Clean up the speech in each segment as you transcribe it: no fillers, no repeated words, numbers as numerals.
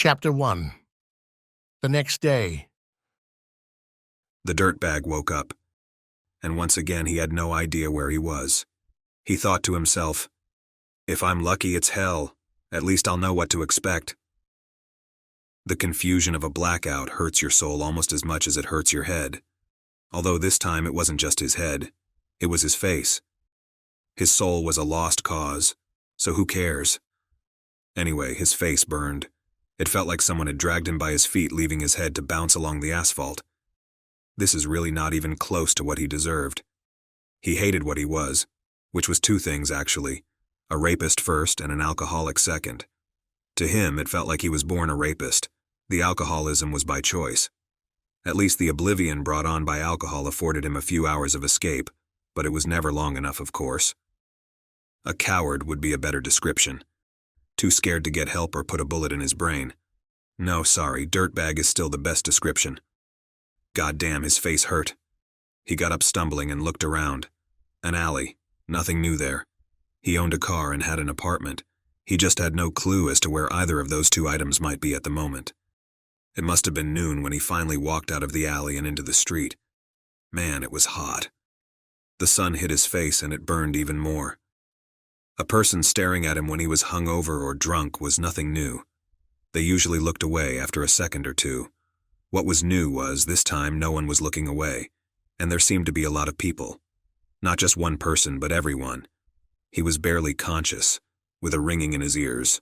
Chapter 1. The next day. The dirtbag woke up, and once again he had no idea where he was. He thought to himself, "If I'm lucky, it's hell. At least I'll know what to expect." The confusion of a blackout hurts your soul almost as much as it hurts your head. Although this time it wasn't just his head, it was his face. His soul was a lost cause, so who cares? Anyway, his face burned. It felt like someone had dragged him by his feet, leaving his head to bounce along the asphalt. This is really not even close to what he deserved. He hated what he was, which was two things actually, a rapist first and an alcoholic second. To him, it felt like he was born a rapist. The alcoholism was by choice. At least the oblivion brought on by alcohol afforded him a few hours of escape, but it was never long enough, of course. A coward would be a better description. Too scared to get help or put a bullet in his brain. No, sorry, dirtbag is still the best description. Goddamn, his face hurt. He got up stumbling and looked around. An alley. Nothing new there. He owned a car and had an apartment. He just had no clue as to where either of those two items might be at the moment. It must have been noon when he finally walked out of the alley and into the street. Man, it was hot. The sun hit his face and it burned even more. A person staring at him when he was hungover or drunk was nothing new. They usually looked away after a second or two. What was new was, this time no one was looking away, and there seemed to be a lot of people. Not just one person, but everyone. He was barely conscious, with a ringing in his ears.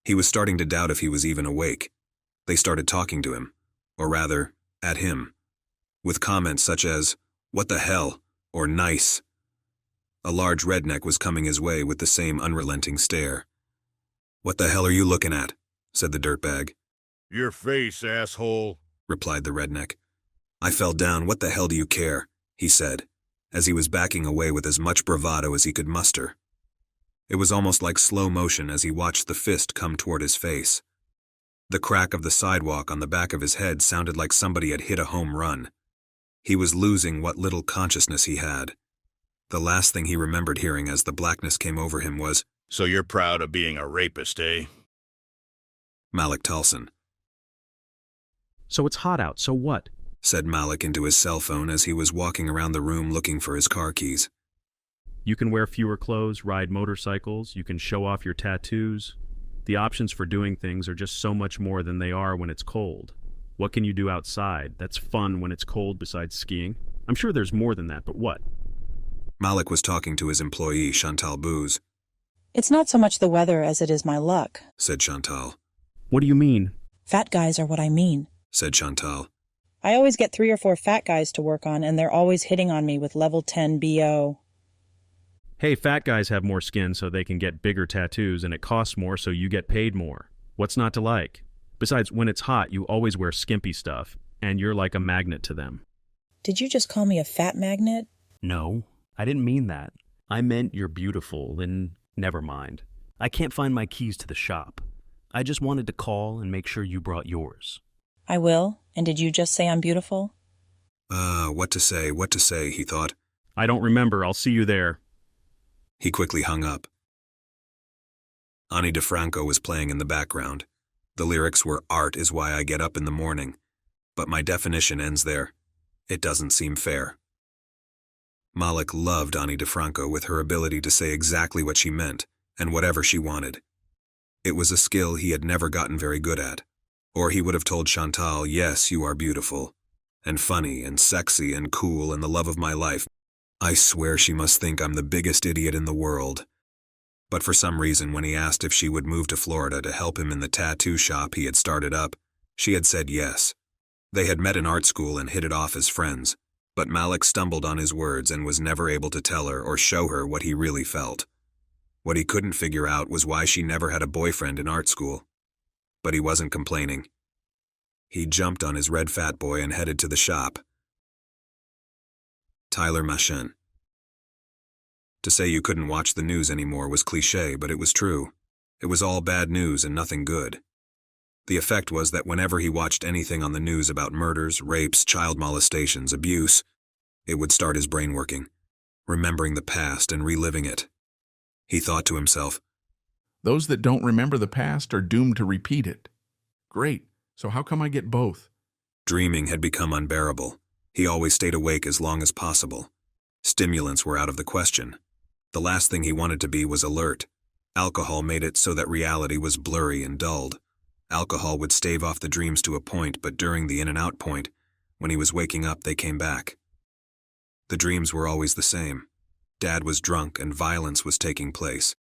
He was starting to doubt if he was even awake. They started talking to him, or rather, at him, with comments such as, "What the hell?" or "Nice." A large redneck was coming his way with the same unrelenting stare. "What the hell are you looking at?" said the dirtbag. "Your face, asshole," replied the redneck. I fell down. "What the hell do you care?" he said, as he was backing away with as much bravado as he could muster. It was almost like slow motion as he watched the fist come toward his face. The crack of the sidewalk on the back of his head sounded like somebody had hit a home run. He was losing what little consciousness he had. The last thing he remembered hearing as the blackness came over him was, "So you're proud of being a rapist, eh?" Malik Tulson. "So it's hot out, so what?" said Malik into his cell phone as he was walking around the room looking for his car keys. You can wear fewer clothes, ride motorcycles, you can show off your tattoos. The options for doing things are just so much more than they are when it's cold. What can you do outside that's fun when it's cold besides skiing? I'm sure there's more than that, but what? Malik was talking to his employee, Chantal Booz. "It's not so much the weather as it is my luck," said Chantal. What do you mean? "Fat guys are what I mean. said Chantal. I always get 3 or 4 fat guys to work on, and they're always hitting on me with level 10 BO. Hey, fat guys have more skin so they can get bigger tattoos, and it costs more so you get paid more. What's not to like? Besides, when it's hot, you always wear skimpy stuff, and you're like a magnet to them." Did you just call me a fat magnet? No, I didn't mean that. I meant you're beautiful, and never mind. I can't find my keys to the shop. I just wanted to call and make sure you brought yours. I will. And did you just say I'm beautiful? What to say, he thought. I don't remember. I'll see you there. He quickly hung up. Ani DeFranco was playing in the background. The lyrics were "Art is why I get up in the morning," but my definition ends there. It doesn't seem fair. Malik loved Ani DeFranco with her ability to say exactly what she meant, and whatever she wanted. It was a skill he had never gotten very good at, or he would have told Chantal, "Yes, you are beautiful, and funny, and sexy, and cool, and the love of my life. I swear she must think I'm the biggest idiot in the world." But for some reason, when he asked if she would move to Florida to help him in the tattoo shop he had started up, she had said yes. They had met in art school and hit it off as friends, but Malik stumbled on his words and was never able to tell her or show her what he really felt. What he couldn't figure out was why she never had a boyfriend in art school. But he wasn't complaining. He jumped on his red fat boy and headed to the shop. Tyler Machen. To say you couldn't watch the news anymore was cliché, but it was true. It was all bad news and nothing good. The effect was that whenever he watched anything on the news about murders, rapes, child molestations, abuse, it would start his brain working, remembering the past and reliving it. He thought to himself, Those that don't remember the past are doomed to repeat it. Great. So how come I get both? Dreaming had become unbearable. He always stayed awake as long as possible. Stimulants were out of the question. The last thing he wanted to be was alert. Alcohol made it so that reality was blurry and dulled. Alcohol would stave off the dreams to a point, but during the in and out point, when he was waking up, they came back. The dreams were always the same. Dad was drunk and violence was taking place.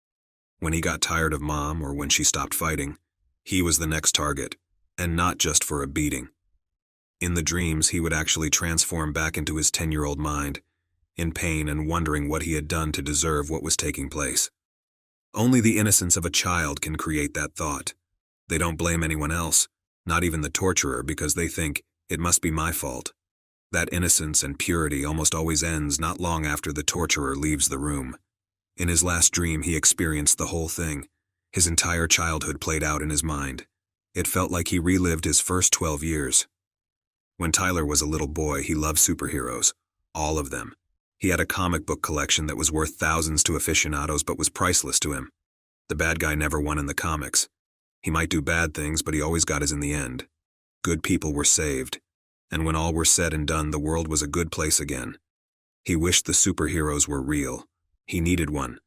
When he got tired of Mom or when she stopped fighting, he was the next target, and not just for a beating. In the dreams, he would actually transform back into his 10-year-old mind, in pain and wondering what he had done to deserve what was taking place. Only the innocence of a child can create that thought. They don't blame anyone else, not even the torturer, because they think, it must be my fault. That innocence and purity almost always ends not long after the torturer leaves the room. In his last dream, he experienced the whole thing. His entire childhood played out in his mind. It felt like he relived his first 12 years. When Tyler was a little boy, he loved superheroes. All of them. He had a comic book collection that was worth thousands to aficionados but was priceless to him. The bad guy never won in the comics. He might do bad things, but he always got his in the end. Good people were saved. And when all were said and done, the world was a good place again. He wished the superheroes were real. He needed one.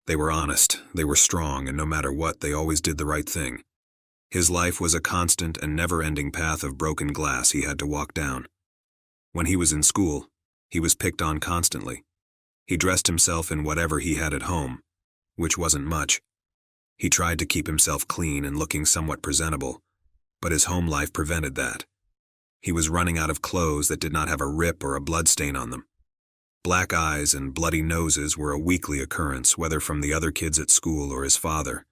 They were honest, they were strong, and no matter what, they always did the right thing. His life was a constant and never-ending path of broken glass he had to walk down. When he was in school, he was picked on constantly. He dressed himself in whatever he had at home, which wasn't much. He tried to keep himself clean and looking somewhat presentable, but his home life prevented that. He was running out of clothes that did not have a rip or a blood stain on them. Black eyes and bloody noses were a weekly occurrence, whether from the other kids at school or his father.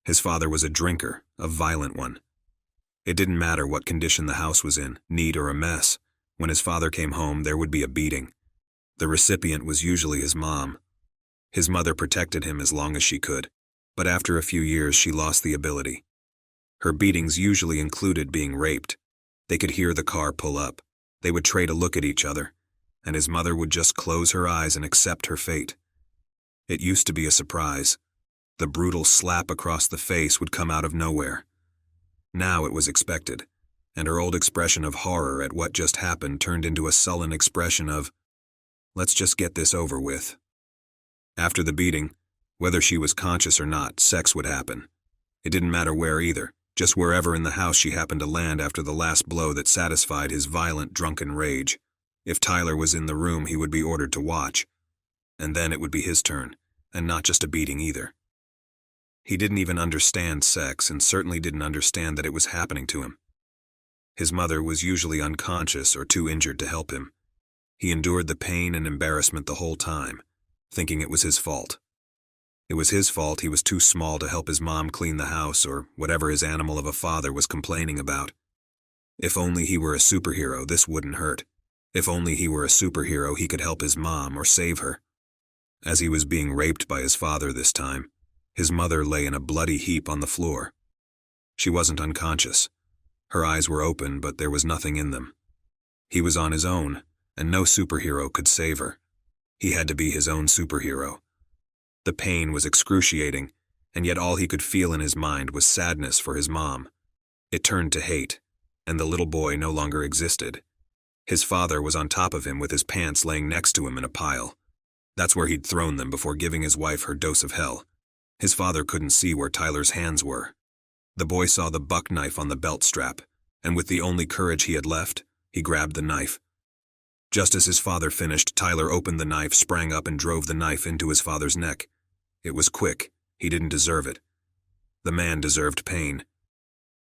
His father was a drinker, a violent one. It didn't matter what condition the house was in, neat or a mess. When his father came home, there would be a beating. The recipient was usually his mom. His mother protected him as long as she could, but after a few years she lost the ability. Her beatings usually included being raped. They could hear the car pull up. They would trade a look at each other, and his mother would just close her eyes and accept her fate. It used to be a surprise. The brutal slap across the face would come out of nowhere. Now it was expected, and her old expression of horror at what just happened turned into a sullen expression of, let's just get this over with. After the beating, whether she was conscious or not, sex would happen. It didn't matter where either, just wherever in the house she happened to land after the last blow that satisfied his violent, drunken rage. If Tyler was in the room, he would be ordered to watch. And then it would be his turn, and not just a beating either. He didn't even understand sex, and certainly didn't understand that it was happening to him. His mother was usually unconscious or too injured to help him. He endured the pain and embarrassment the whole time, thinking it was his fault. It was his fault he was too small to help his mom clean the house or whatever his animal of a father was complaining about. If only he were a superhero, this wouldn't hurt. If only he were a superhero, he could help his mom or save her. As he was being raped by his father this time, his mother lay in a bloody heap on the floor. She wasn't unconscious. Her eyes were open, but there was nothing in them. He was on his own, and no superhero could save her. He had to be his own superhero. The pain was excruciating, and yet all he could feel in his mind was sadness for his mom. It turned to hate, and the little boy no longer existed. His father was on top of him with his pants laying next to him in a pile. That's where he'd thrown them before giving his wife her dose of hell. His father couldn't see where Tyler's hands were. The boy saw the buck knife on the belt strap, and with the only courage he had left, he grabbed the knife. Just as his father finished, Tyler opened the knife, sprang up, and drove the knife into his father's neck. It was quick. He didn't deserve it. The man deserved pain.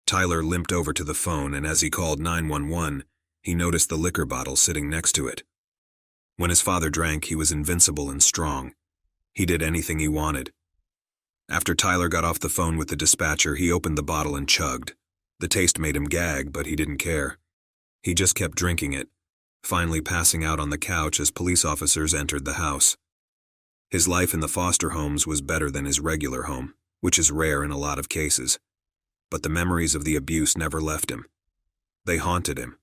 Tyler limped over to the phone, and as he called 911, he noticed the liquor bottle sitting next to it. When his father drank, he was invincible and strong. He did anything he wanted. After Tyler got off the phone with the dispatcher, he opened the bottle and chugged. The taste made him gag, but he didn't care. He just kept drinking it, finally passing out on the couch as police officers entered the house. His life in the foster homes was better than his regular home, which is rare in a lot of cases. But the memories of the abuse never left him. They haunted him.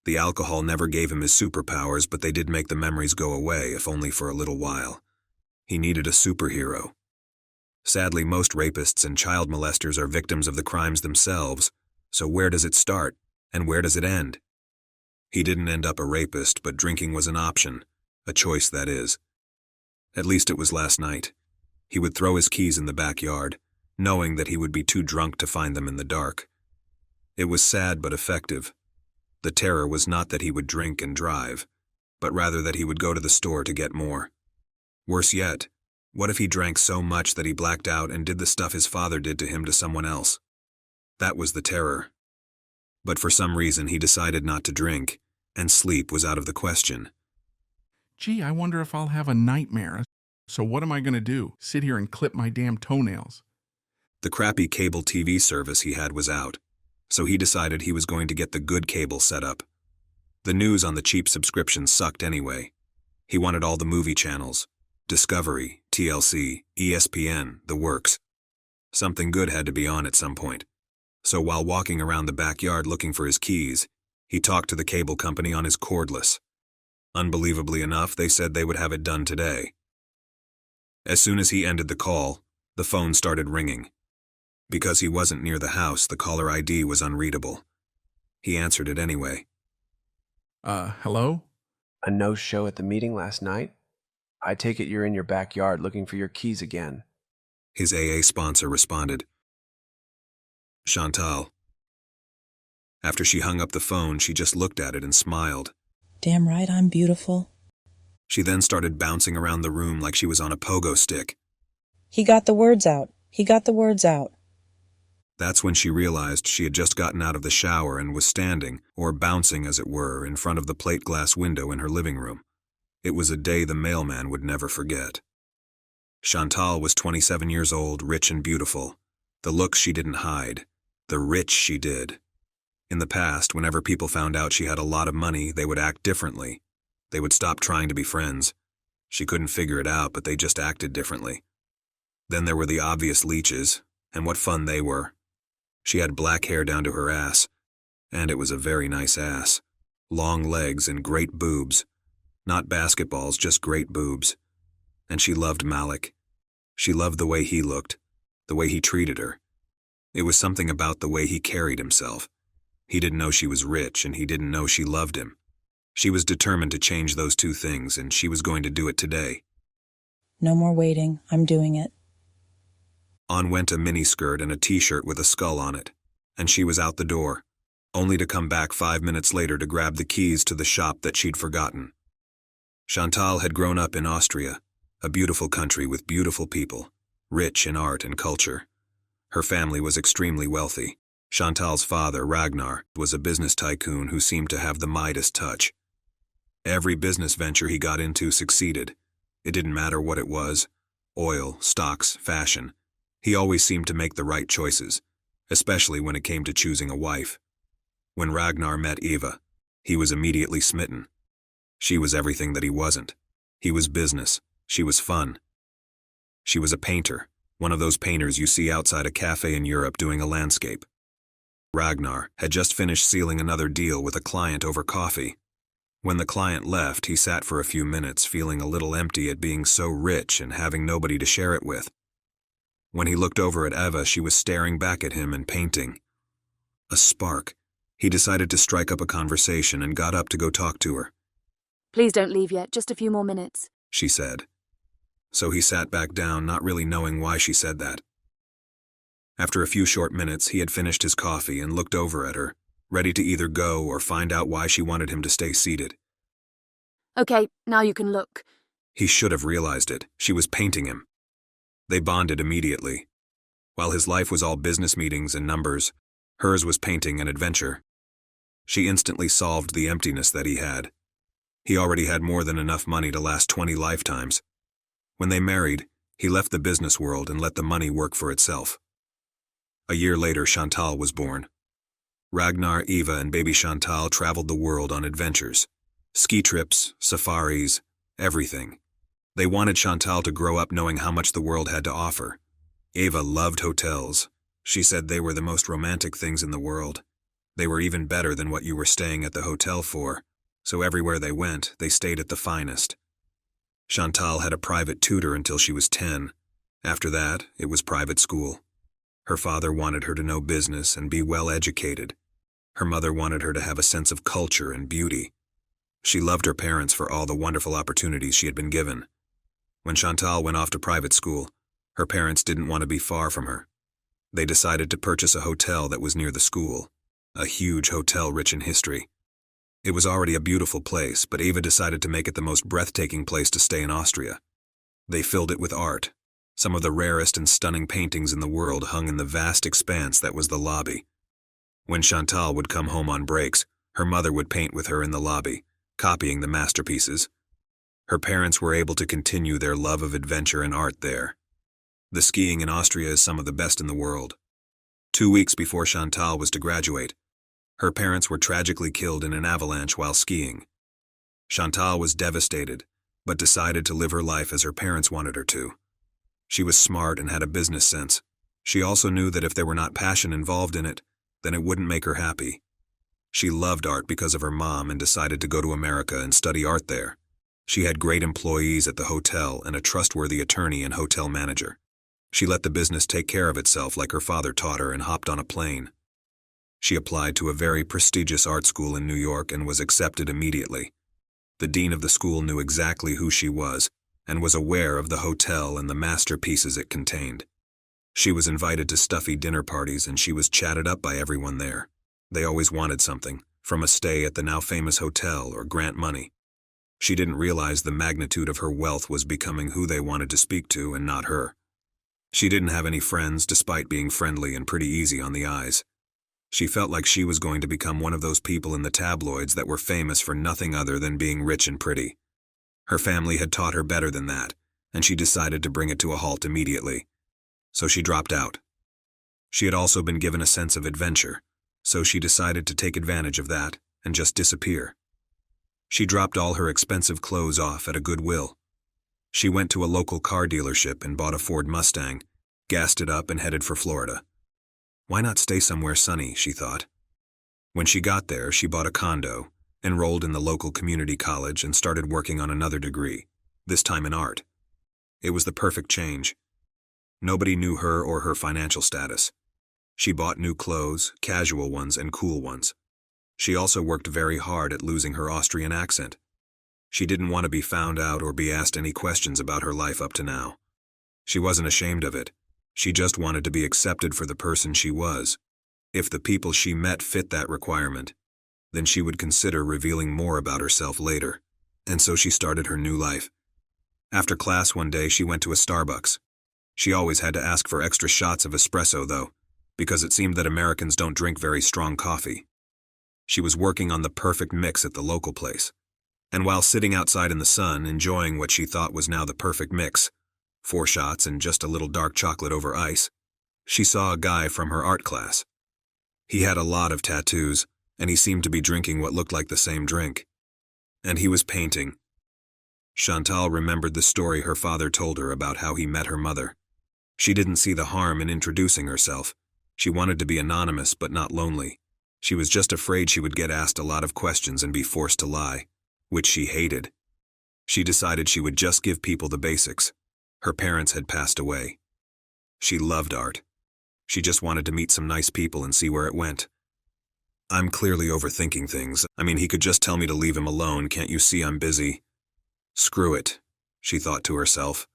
The alcohol never gave him his superpowers, but they did make the memories go away, if only for a little while. He needed a superhero. Sadly, most rapists and child molesters are victims of the crimes themselves, So where does it start, and where does it end? He didn't end up a rapist, but drinking was an option, a choice that is. At least it was last night. He would throw his keys in the backyard, knowing that he would be too drunk to find them in the dark. It was sad but effective. The terror was not that he would drink and drive, but rather that he would go to the store to get more. Worse yet, what if he drank so much that he blacked out and did the stuff his father did to him to someone else? That was the terror. But for some reason he decided not to drink, and sleep was out of the question. Gee, I wonder if I'll have a nightmare. So what am I going to do? Sit here and clip my damn toenails? The crappy cable TV service he had was out, so he decided he was going to get the good cable set up. The news on the cheap subscription sucked anyway. He wanted all the movie channels, Discovery, TLC, ESPN, the works. Something good had to be on at some point. So while walking around the backyard looking for his keys, he talked to the cable company on his cordless. Unbelievably enough, they said they would have it done today. As soon as he ended the call, the phone started ringing. Because he wasn't near the house, the caller ID was unreadable. He answered it anyway. Hello? A no-show at the meeting last night? I take it you're in your backyard looking for your keys again. His AA sponsor responded. Chantal. After she hung up the phone, she just looked at it and smiled. Damn right I'm beautiful. She then started bouncing around the room like she was on a pogo stick. He got the words out. He got the words out. That's when she realized she had just gotten out of the shower and was standing, or bouncing as it were, in front of the plate glass window in her living room. It was a day the mailman would never forget. Chantal was 27 years old, rich and beautiful. The looks she didn't hide. The rich she did. In the past, whenever people found out she had a lot of money, they would act differently. They would stop trying to be friends. She couldn't figure it out, but they just acted differently. Then there were the obvious leeches, and what fun they were. She had black hair down to her ass, and it was a very nice ass. Long legs and great boobs. Not basketballs, just great boobs. And she loved Malik. She loved the way he looked, the way he treated her. It was something about the way he carried himself. He didn't know she was rich, and he didn't know she loved him. She was determined to change those two things, and she was going to do it today. No more waiting. I'm doing it. On went a miniskirt and a t-shirt with a skull on it, and she was out the door, only to come back 5 minutes later to grab the keys to the shop that she'd forgotten. Chantal had grown up in Austria, a beautiful country with beautiful people, rich in art and culture. Her family was extremely wealthy. Chantal's father, Ragnar, was a business tycoon who seemed to have the Midas touch. Every business venture he got into succeeded. It didn't matter what it was: oil, stocks, fashion. He always seemed to make the right choices, especially when it came to choosing a wife. When Ragnar met Eva, he was immediately smitten. She was everything that he wasn't. He was business. She was fun. She was a painter, one of those painters you see outside a cafe in Europe doing a landscape. Ragnar had just finished sealing another deal with a client over coffee. When the client left, he sat for a few minutes feeling a little empty at being so rich and having nobody to share it with. When he looked over at Eva, she was staring back at him and painting. A spark. He decided to strike up a conversation and got up to go talk to her. Please don't leave yet, just a few more minutes, she said. So he sat back down, not really knowing why she said that. After a few short minutes, he had finished his coffee and looked over at her, ready to either go or find out why she wanted him to stay seated. Okay, now you can look. He should have realized it. She was painting him. They bonded immediately. While his life was all business meetings and numbers, hers was painting and adventure. She instantly solved the emptiness that he had. He already had more than enough money to last 20 lifetimes. When they married, he left the business world and let the money work for itself. A year later, Chantal was born. Ragnar, Eva, and baby Chantal traveled the world on adventures. Ski trips, safaris, everything. They wanted Chantal to grow up knowing how much the world had to offer. Eva loved hotels. She said they were the most romantic things in the world. They were even better than what you were staying at the hotel for, so everywhere they went, they stayed at the finest. Chantal had a private tutor until she was 10. After that, it was private school. Her father wanted her to know business and be well educated. Her mother wanted her to have a sense of culture and beauty. She loved her parents for all the wonderful opportunities she had been given. When Chantal went off to private school, her parents didn't want to be far from her. They decided to purchase a hotel that was near the school, a huge hotel rich in history. It was already a beautiful place, but Eva decided to make it the most breathtaking place to stay in Austria. They filled it with art. Some of the rarest and stunning paintings in the world hung in the vast expanse that was the lobby. When Chantal would come home on breaks, her mother would paint with her in the lobby, copying the masterpieces. Her parents were able to continue their love of adventure and art there. The skiing in Austria is some of the best in the world. 2 weeks before Chantal was to graduate, her parents were tragically killed in an avalanche while skiing. Chantal was devastated, but decided to live her life as her parents wanted her to. She was smart and had a business sense. She also knew that if there were not passion involved in it, then it wouldn't make her happy. She loved art because of her mom and decided to go to America and study art there. She had great employees at the hotel and a trustworthy attorney and hotel manager. She let the business take care of itself like her father taught her and hopped on a plane. She applied to a very prestigious art school in New York and was accepted immediately. The dean of the school knew exactly who she was and was aware of the hotel and the masterpieces it contained. She was invited to stuffy dinner parties and she was chatted up by everyone there. They always wanted something, from a stay at the now famous hotel or grant money. She didn't realize the magnitude of her wealth was becoming who they wanted to speak to and not her. She didn't have any friends despite being friendly and pretty easy on the eyes. She felt like she was going to become one of those people in the tabloids that were famous for nothing other than being rich and pretty. Her family had taught her better than that, and she decided to bring it to a halt immediately. So she dropped out. She had also been given a sense of adventure, so she decided to take advantage of that and just disappear. She dropped all her expensive clothes off at a Goodwill. She went to a local car dealership and bought a Ford Mustang, gassed it up and headed for Florida. Why not stay somewhere sunny, she thought. When she got there, she bought a condo, enrolled in the local community college and started working on another degree, this time in art. It was the perfect change. Nobody knew her or her financial status. She bought new clothes, casual ones and cool ones. She also worked very hard at losing her Austrian accent. She didn't want to be found out or be asked any questions about her life up to now. She wasn't ashamed of it. She just wanted to be accepted for the person she was. If the people she met fit that requirement, then she would consider revealing more about herself later. And so she started her new life. After class one day, she went to a Starbucks. She always had to ask for extra shots of espresso, though, because it seemed that Americans don't drink very strong coffee. She was working on the perfect mix at the local place. And while sitting outside in the sun, enjoying what she thought was now the perfect mix, 4 shots and just a little dark chocolate over ice, she saw a guy from her art class. He had a lot of tattoos, and he seemed to be drinking what looked like the same drink. And he was painting. Chantal remembered the story her father told her about how he met her mother. She didn't see the harm in introducing herself. She wanted to be anonymous but not lonely. She was just afraid she would get asked a lot of questions and be forced to lie, which she hated. She decided she would just give people the basics. Her parents had passed away. She loved art. She just wanted to meet some nice people and see where it went. I'm clearly overthinking things. I mean, he could just tell me to leave him alone. Can't you see I'm busy? Screw it, she thought to herself.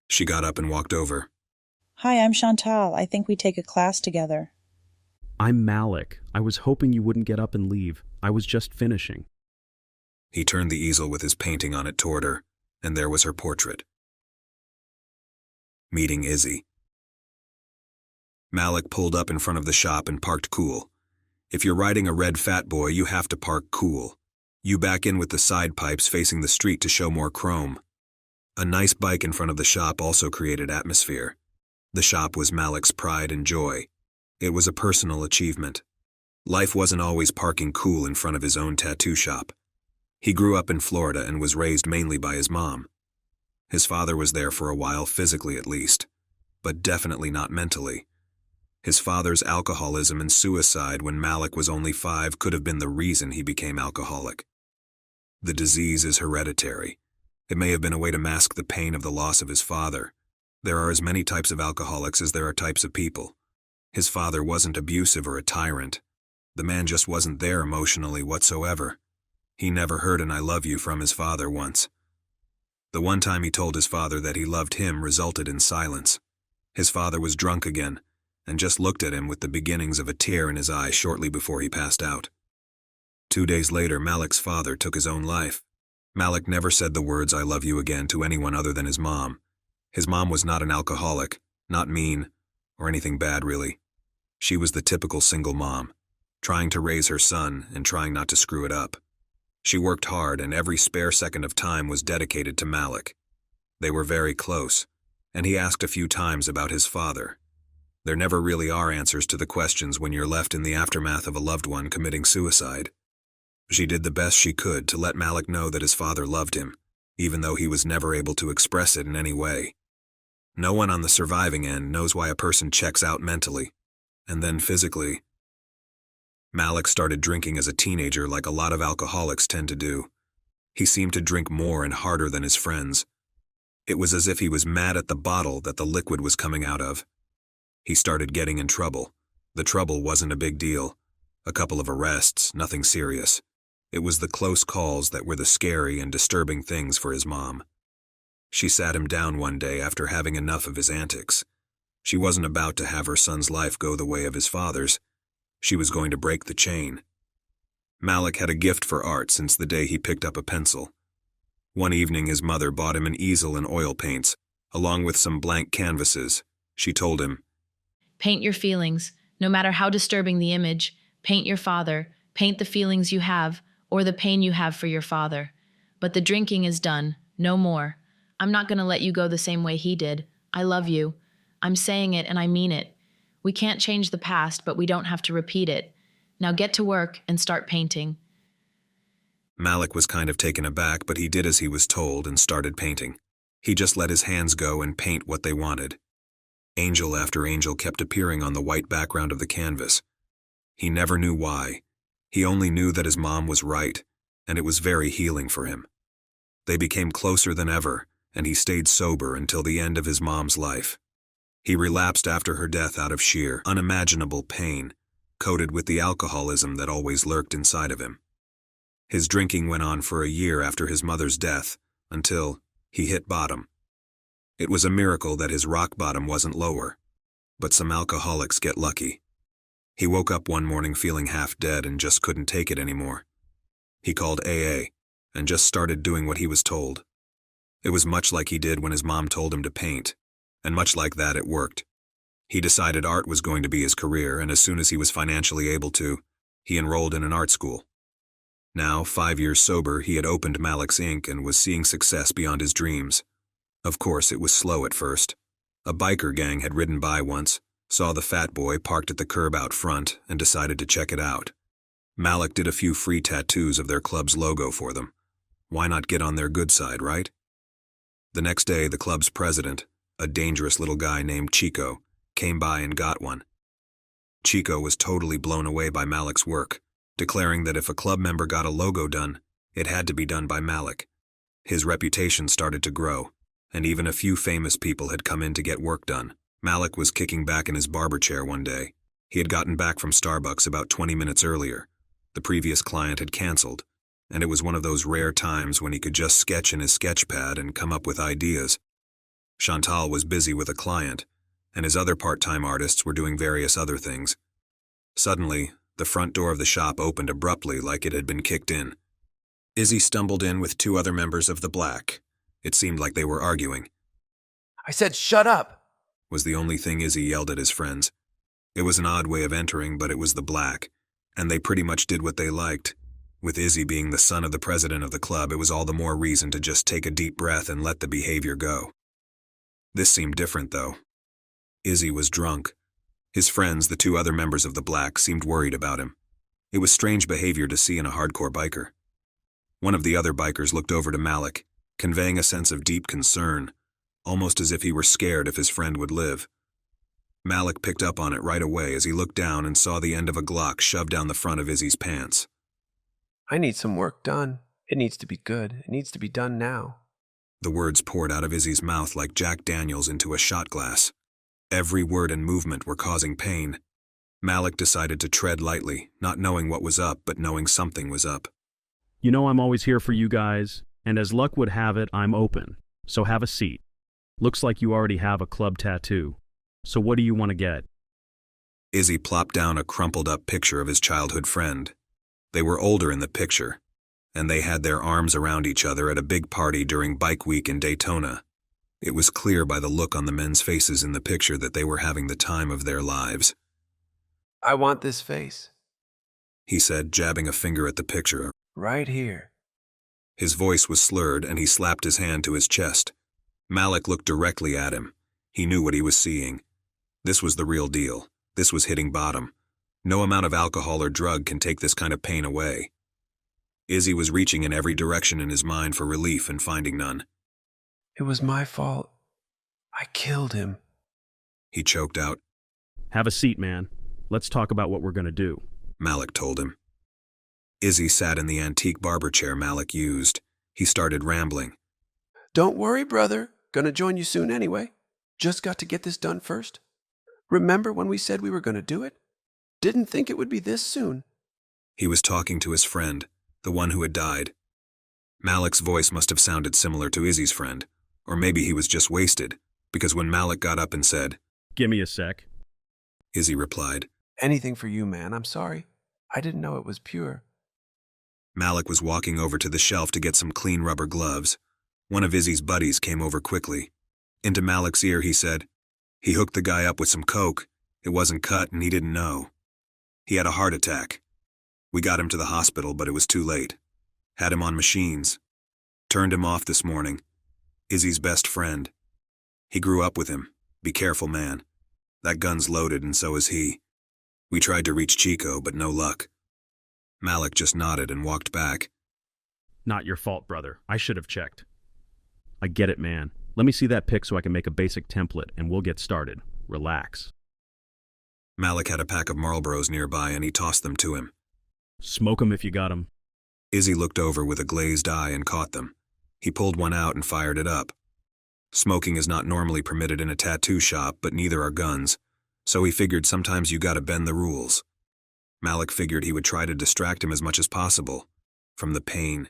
She got up and walked over. Hi, I'm Chantal. I think we take a class together. I'm Malik. I was hoping you wouldn't get up and leave. I was just finishing. He turned the easel with his painting on it toward her, and there was her portrait. Meeting Izzy. Malik pulled up in front of the shop and parked cool. If you're riding a red fat boy, you have to park cool. You back in with the side pipes facing the street to show more chrome. A nice bike in front of the shop also created atmosphere. The shop was Malik's pride and joy. It was a personal achievement. Life wasn't always parking cool in front of his own tattoo shop. He grew up in Florida and was raised mainly by his mom. His father was there for a while, physically at least, but definitely not mentally. His father's alcoholism and suicide when Malik was only 5 could have been the reason he became alcoholic. The disease is hereditary. It may have been a way to mask the pain of the loss of his father. There are as many types of alcoholics as there are types of people. His father wasn't abusive or a tyrant. The man just wasn't there emotionally whatsoever. He never heard an "I love you" from his father once. The one time he told his father that he loved him resulted in silence. His father was drunk again, and just looked at him with the beginnings of a tear in his eye shortly before he passed out. 2 days later, Malik's father took his own life. Malik never said the words "I love you" again to anyone other than his mom. His mom was not an alcoholic, not mean, or anything bad really. She was the typical single mom, trying to raise her son and trying not to screw it up. She worked hard, and every spare second of time was dedicated to Malik. They were very close, and he asked a few times about his father. There never really are answers to the questions when you're left in the aftermath of a loved one committing suicide. She did the best she could to let Malik know that his father loved him, even though he was never able to express it in any way. No one on the surviving end knows why a person checks out mentally, and then physically. Malik started drinking as a teenager like a lot of alcoholics tend to do. He seemed to drink more and harder than his friends. It was as if he was mad at the bottle that the liquid was coming out of. He started getting in trouble. The trouble wasn't a big deal. A couple of arrests, nothing serious. It was the close calls that were the scary and disturbing things for his mom. She sat him down one day after having enough of his antics. She wasn't about to have her son's life go the way of his father's. She was going to break the chain. Malik had a gift for art since the day he picked up a pencil. One evening his mother bought him an easel and oil paints, along with some blank canvases. She told him, "Paint your feelings, no matter how disturbing the image. Paint your father, paint the feelings you have, or the pain you have for your father. But the drinking is done, no more. I'm not going to let you go the same way he did. I love you. I'm saying it and I mean it. We can't change the past, but we don't have to repeat it. Now get to work and start painting." Malik was kind of taken aback, but he did as he was told and started painting. He just let his hands go and paint what they wanted. Angel after angel kept appearing on the white background of the canvas. He never knew why. He only knew that his mom was right, and it was very healing for him. They became closer than ever, and he stayed sober until the end of his mom's life. He relapsed after her death out of sheer, unimaginable pain, coated with the alcoholism that always lurked inside of him. His drinking went on for a year after his mother's death, until he hit bottom. It was a miracle that his rock bottom wasn't lower, but some alcoholics get lucky. He woke up one morning feeling half dead and just couldn't take it anymore. He called AA and just started doing what he was told. It was much like he did when his mom told him to paint, and much like that it worked. He decided art was going to be his career, and as soon as he was financially able to, he enrolled in an art school. Now, 5 years sober, he had opened Malik's Inc. and was seeing success beyond his dreams. Of course, it was slow at first. A biker gang had ridden by once, saw the fat boy parked at the curb out front, and decided to check it out. Malik did a few free tattoos of their club's logo for them. Why not get on their good side, right? The next day, the club's president, a dangerous little guy named Chico, came by and got one. Chico was totally blown away by Malik's work, declaring that if a club member got a logo done, it had to be done by Malik. His reputation started to grow, and even a few famous people had come in to get work done. Malik was kicking back in his barber chair one day. He had gotten back from Starbucks about 20 minutes earlier. The previous client had canceled, and it was one of those rare times when he could just sketch in his sketch pad and come up with ideas. Chantal was busy with a client, and his other part-time artists were doing various other things. Suddenly, the front door of the shop opened abruptly like it had been kicked in. Izzy stumbled in with 2 other members of the Black. It seemed like they were arguing. "I said shut up!" was the only thing Izzy yelled at his friends. It was an odd way of entering, but it was the Black, and they pretty much did what they liked. With Izzy being the son of the president of the club, it was all the more reason to just take a deep breath and let the behavior go. This seemed different, though. Izzy was drunk. His friends, the 2 other members of the Black, seemed worried about him. It was strange behavior to see in a hardcore biker. One of the other bikers looked over to Malik, conveying a sense of deep concern, almost as if he were scared if his friend would live. Malik picked up on it right away as he looked down and saw the end of a Glock shoved down the front of Izzy's pants. "I need some work done. It needs to be good. It needs to be done now." The words poured out of Izzy's mouth like Jack Daniels into a shot glass. Every word and movement were causing pain, Malik decided to tread lightly, not knowing what was up, but knowing something was up. You know I'm always here for you guys, and as luck would have it, I'm open. So have a seat. Looks like you already have a club tattoo. So what do you want to get? Izzy plopped down a crumpled-up picture of his childhood friend. They were older in the picture, and they had their arms around each other at a big party during Bike Week in Daytona. It was clear by the look on the men's faces in the picture that they were having the time of their lives. I want this face. He said, jabbing a finger at the picture. Right here. His voice was slurred, and he slapped his hand to his chest. Malik looked directly at him. He knew what he was seeing. This was the real deal. This was hitting bottom. No amount of alcohol or drug can take this kind of pain away. Izzy was reaching in every direction in his mind for relief and finding none. It was my fault. I killed him. He choked out. Have a seat, man. Let's talk about what we're going to do. Malik told him. Izzy sat in the antique barber chair Malik used. He started rambling. Don't worry, brother. Gonna join you soon anyway. Just got to get this done first. Remember when we said we were gonna do it? Didn't think it would be this soon. He was talking to his friend, the one who had died. Malik's voice must have sounded similar to Izzy's friend, or maybe he was just wasted, because when Malik got up and said, Give me a sec. Izzy replied, Anything for you, man. I'm sorry. I didn't know it was pure. Malik was walking over to the shelf to get some clean rubber gloves. One of Izzy's buddies came over quickly. Into Malik's ear, he said, He hooked the guy up with some coke. It wasn't cut and he didn't know. He had a heart attack. We got him to the hospital, but it was too late. Had him on machines. Turned him off this morning. Izzy's best friend. He grew up with him. Be careful, man. That gun's loaded and so is he. We tried to reach Chico, but no luck. Malik just nodded and walked back. Not your fault, brother. I should have checked. I get it, man. Let me see that pic so I can make a basic template, and we'll get started. Relax. Malik had a pack of Marlboros nearby, and he tossed them to him. Smoke 'em if you got 'em. Izzy looked over with a glazed eye and caught them. He pulled one out and fired it up. Smoking is not normally permitted in a tattoo shop, but neither are guns, so he figured sometimes you gotta bend the rules. Malik figured he would try to distract him as much as possible. From the pain.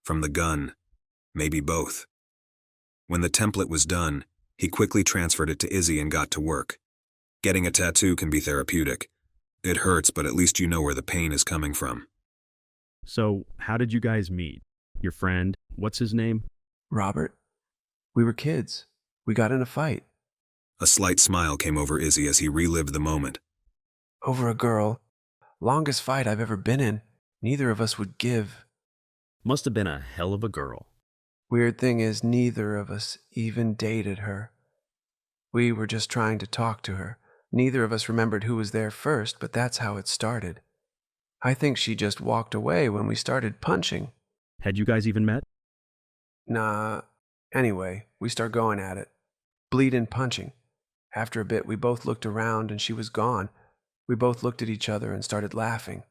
From the gun. Maybe both. When the template was done, he quickly transferred it to Izzy and got to work. Getting a tattoo can be therapeutic. It hurts, but at least you know where the pain is coming from. So, how did you guys meet? Your friend, what's his name? Robert, we were kids. We got in a fight. A slight smile came over Izzy as he relived the moment. Over a girl. Longest fight I've ever been in. Neither of us would give. Must have been a hell of a girl. Weird thing is, neither of us even dated her. We were just trying to talk to her. Neither of us remembered who was there first, but that's how it started. I think she just walked away when we started punching. Had you guys even met? Nah. Anyway, we start going at it. Bleeding punching. After a bit, we both looked around and she was gone. We both looked at each other and started laughing.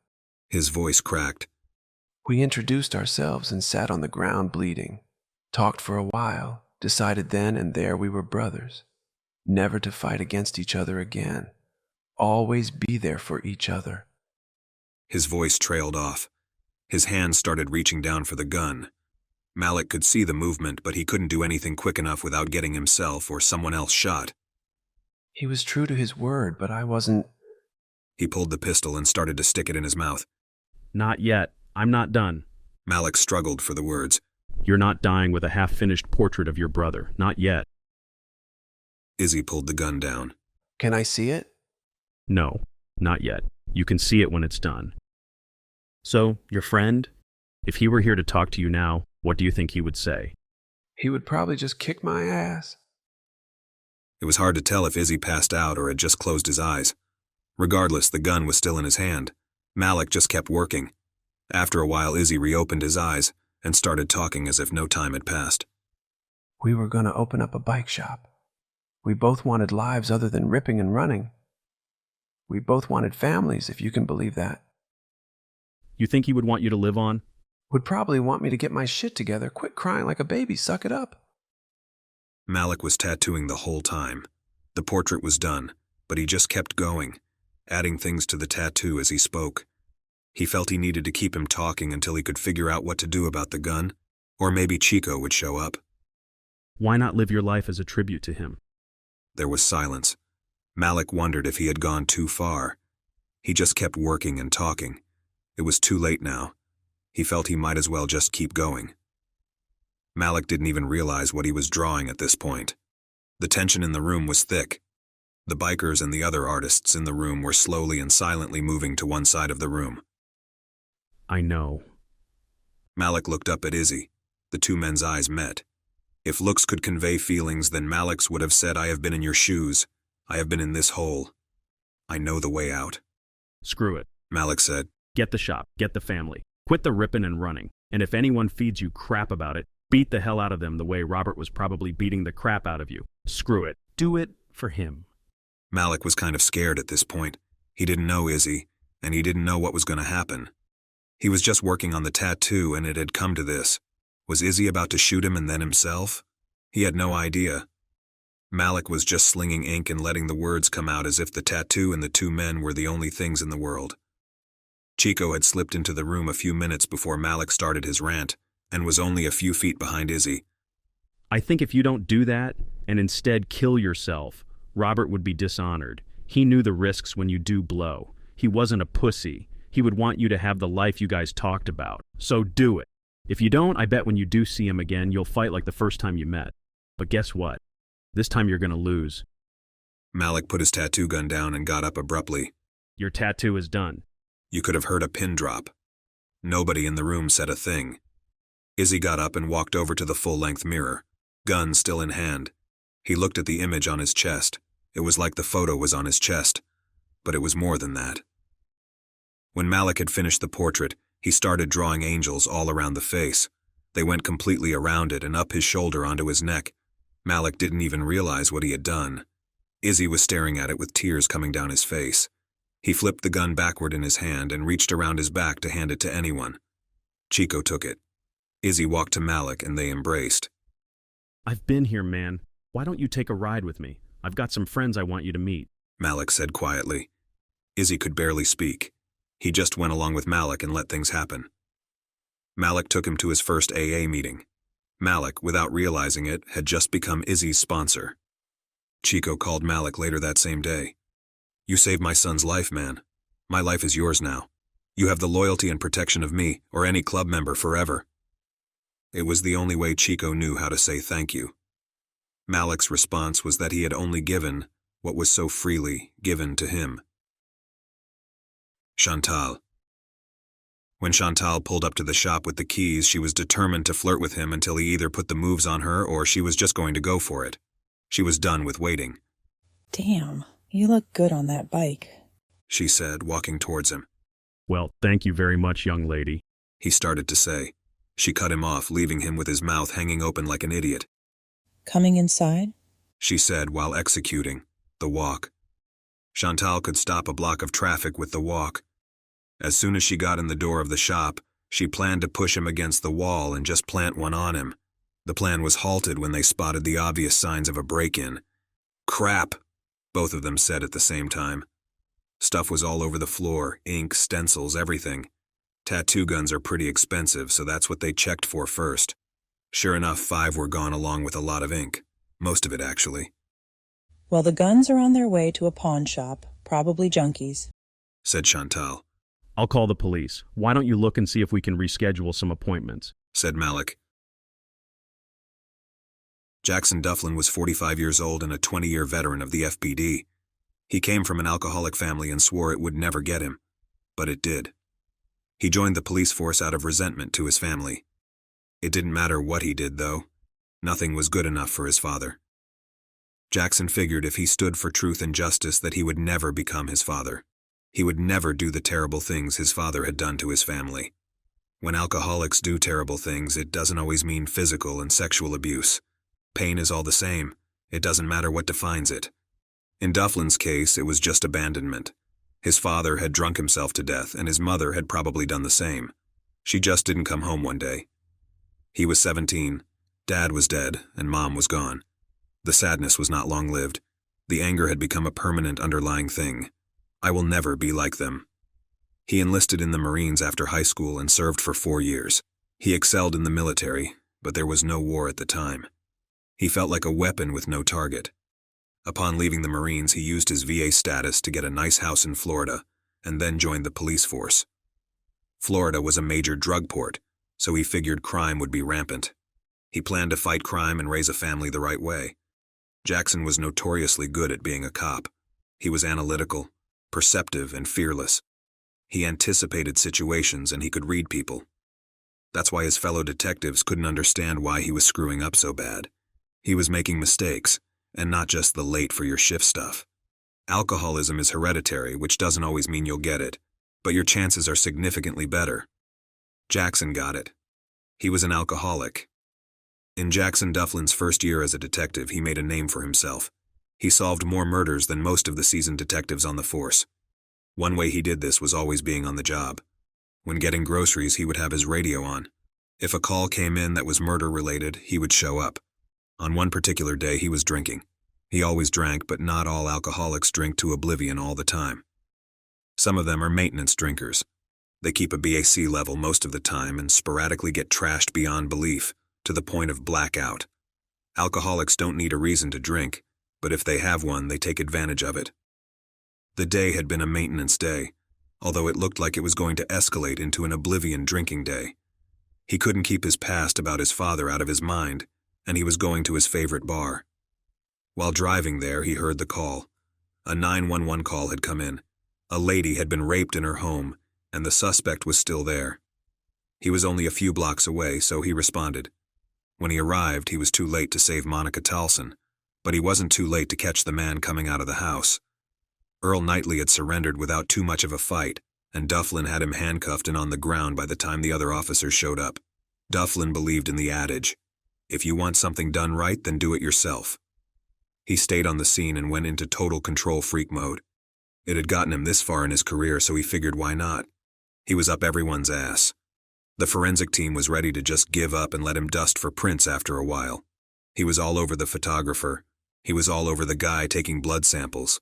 His voice cracked. We introduced ourselves and sat on the ground bleeding. Talked for a while, decided then and there we were brothers. Never to fight against each other again. Always be there for each other. His voice trailed off. His hands started reaching down for the gun. Malik could see the movement, but he couldn't do anything quick enough without getting himself or someone else shot. He was true to his word, but I wasn't. He pulled the pistol and started to stick it in his mouth. Not yet. I'm not done. Malik struggled for the words. You're not dying with a half-finished portrait of your brother. Not yet. Izzy pulled the gun down. Can I see it? No, not yet. You can see it when it's done. So, your friend? If he were here to talk to you now, what do you think he would say? He would probably just kick my ass. It was hard to tell if Izzy passed out or had just closed his eyes. Regardless, the gun was still in his hand. Malik just kept working. After a while, Izzy reopened his eyes and started talking as if no time had passed. We were going to open up a bike shop. We both wanted lives other than ripping and running. We both wanted families, if you can believe that. You think he would want you to live on? Would probably want me to get my shit together, quit crying like a baby, suck it up. Malik was tattooing the whole time. The portrait was done, but he just kept going. adding things to the tattoo as he spoke. He felt he needed to keep him talking until he could figure out what to do about the gun, or maybe Chico would show up. Why not live your life as a tribute to him? There was silence. Malik wondered if he had gone too far. He just kept working and talking. It was too late now. He felt he might as well just keep going. Malik didn't even realize what he was drawing at this point. The tension in the room was thick. The bikers and the other artists in the room were slowly and silently moving to one side of the room. I know. Malik looked up at Izzy. The two men's eyes met. If looks could convey feelings, then Malik's would have said, "I have been in your shoes. I have been in this hole. I know the way out." Screw it. Malik said. Get the shop, get the family. Quit the ripping and running. And if anyone feeds you crap about it, beat the hell out of them the way Robert was probably beating the crap out of you. Screw it. Do it for him. Malik was kind of scared at this point. He didn't know Izzy, and he didn't know what was going to happen. He was just working on the tattoo, and it had come to this. Was Izzy about to shoot him and then himself? He had no idea. Malik was just slinging ink and letting the words come out as if the tattoo and the two men were the only things in the world. Chico had slipped into the room a few minutes before Malik started his rant, and was only a few feet behind Izzy. I think if you don't do that, and instead kill yourself, Robert would be dishonored. He knew the risks when you do blow. He wasn't a pussy. He would want you to have the life you guys talked about. So do it. If you don't, I bet when you do see him again, you'll fight like the first time you met. But guess what? This time you're gonna lose. Malik put his tattoo gun down and got up abruptly. Your tattoo is done. You could have heard a pin drop. Nobody in the room said a thing. Izzy got up and walked over to the full-length mirror, gun still in hand. He looked at the image on his chest. It was like the photo was on his chest, but it was more than that. When Malik had finished the portrait, he started drawing angels all around the face. They went completely around it and up his shoulder onto his neck. Malik didn't even realize what he had done. Izzy was staring at it with tears coming down his face. He flipped the gun backward in his hand and reached around his back to hand it to anyone. Chico took it. Izzy walked to Malik and they embraced. I've been here, man. Why don't you take a ride with me? I've got some friends I want you to meet. Malik said quietly. Izzy could barely speak. He just went along with Malik and let things happen. Malik took him to his first AA meeting. Malik, without realizing it, had just become Izzy's sponsor. Chico called Malik later that same day. "You saved my son's life, man. My life is yours now. You have the loyalty and protection of me, or any club member, forever." It was the only way Chico knew how to say thank you. Malik's response was that he had only given what was so freely given to him. Chantal. When Chantal pulled up to the shop with the keys, she was determined to flirt with him until he either put the moves on her or she was just going to go for it. She was done with waiting. Damn, you look good on that bike, she said, walking towards him. Well, thank you very much, young lady, he started to say. She cut him off, leaving him with his mouth hanging open like an idiot. Coming inside? She said while executing the walk. Chantal could stop a block of traffic with the walk. As soon as she got in the door of the shop, she planned to push him against the wall and just plant one on him. The plan was halted when they spotted the obvious signs of a break-in. "Crap," both of them said at the same time. Stuff was all over the floor, ink, stencils, everything. Tattoo guns are pretty expensive, so that's what they checked for first. Sure enough, 5 were gone along with a lot of ink. Most of it, actually. Well, the guns are on their way to a pawn shop, probably junkies, said Chantal. I'll call the police. Why don't you look and see if we can reschedule some appointments? Said Malik. Jackson Dufflin was 45 years old and a 20-year veteran of the FPD. He came from an alcoholic family and swore it would never get him. But it did. He joined the police force out of resentment to his family. It didn't matter what he did, though. Nothing was good enough for his father. Jackson figured if he stood for truth and justice that he would never become his father. He would never do the terrible things his father had done to his family. When alcoholics do terrible things, it doesn't always mean physical and sexual abuse. Pain is all the same. It doesn't matter what defines it. In Dufflin's case, it was just abandonment. His father had drunk himself to death, and his mother had probably done the same. She just didn't come home one day. He was 17. Dad was dead, and Mom was gone. The sadness was not long-lived. The anger had become a permanent underlying thing. I will never be like them. He enlisted in the Marines after high school and served for 4 years. He excelled in the military, but there was no war at the time. He felt like a weapon with no target. Upon leaving the Marines, he used his VA status to get a nice house in Florida and then joined the police force. Florida was a major drug port, so he figured crime would be rampant. He planned to fight crime and raise a family the right way. Jackson was notoriously good at being a cop. He was analytical, perceptive, and fearless. He anticipated situations and he could read people. That's why his fellow detectives couldn't understand why he was screwing up so bad. He was making mistakes, and not just the late for your shift stuff. Alcoholism is hereditary, which doesn't always mean you'll get it, but your chances are significantly better. Jackson got it. He was an alcoholic. In Jackson Dufflin's first year as a detective, he made a name for himself. He solved more murders than most of the seasoned detectives on the force. One way he did this was always being on the job. When getting groceries, he would have his radio on. If a call came in that was murder-related, he would show up. On one particular day, he was drinking. He always drank, but not all alcoholics drink to oblivion all the time. Some of them are maintenance drinkers. They keep a BAC level most of the time and sporadically get trashed beyond belief, to the point of blackout. Alcoholics don't need a reason to drink, but if they have one, they take advantage of it. The day had been a maintenance day, although it looked like it was going to escalate into an oblivion drinking day. He couldn't keep his past about his father out of his mind, and he was going to his favorite bar. While driving there, he heard the call. A 911 call had come in. A lady had been raped in her home, and the suspect was still there. He was only a few blocks away, so he responded. When he arrived, he was too late to save Monica Towson, but he wasn't too late to catch the man coming out of the house. Earl Knightley had surrendered without too much of a fight, and Dufflin had him handcuffed and on the ground by the time the other officers showed up. Dufflin believed in the adage, "If you want something done right, then do it yourself." He stayed on the scene and went into total control freak mode. It had gotten him this far in his career, so he figured why not. He was up everyone's ass. The forensic team was ready to just give up and let him dust for prints after a while. He was all over the photographer. He was all over the guy taking blood samples.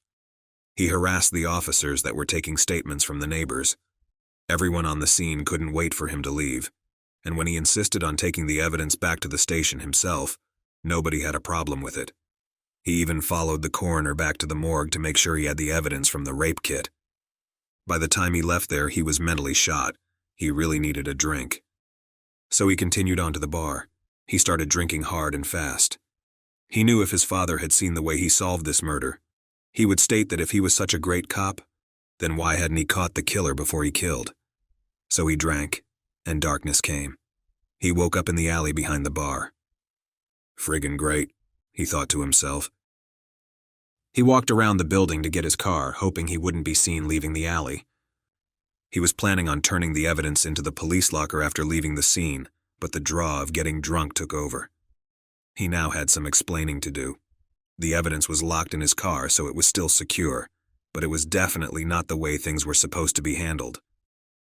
He harassed the officers that were taking statements from the neighbors. Everyone on the scene couldn't wait for him to leave, and when he insisted on taking the evidence back to the station himself, nobody had a problem with it. He even followed the coroner back to the morgue to make sure he had the evidence from the rape kit. By the time he left there, he was mentally shot. He really needed a drink. So he continued on to the bar. He started drinking hard and fast. He knew if his father had seen the way he solved this murder, he would state that if he was such a great cop, then why hadn't he caught the killer before he killed? So he drank, and darkness came. He woke up in the alley behind the bar. Friggin' great, he thought to himself. He walked around the building to get his car, hoping he wouldn't be seen leaving the alley. He was planning on turning the evidence into the police locker after leaving the scene, but the draw of getting drunk took over. He now had some explaining to do. The evidence was locked in his car, so it was still secure, but it was definitely not the way things were supposed to be handled.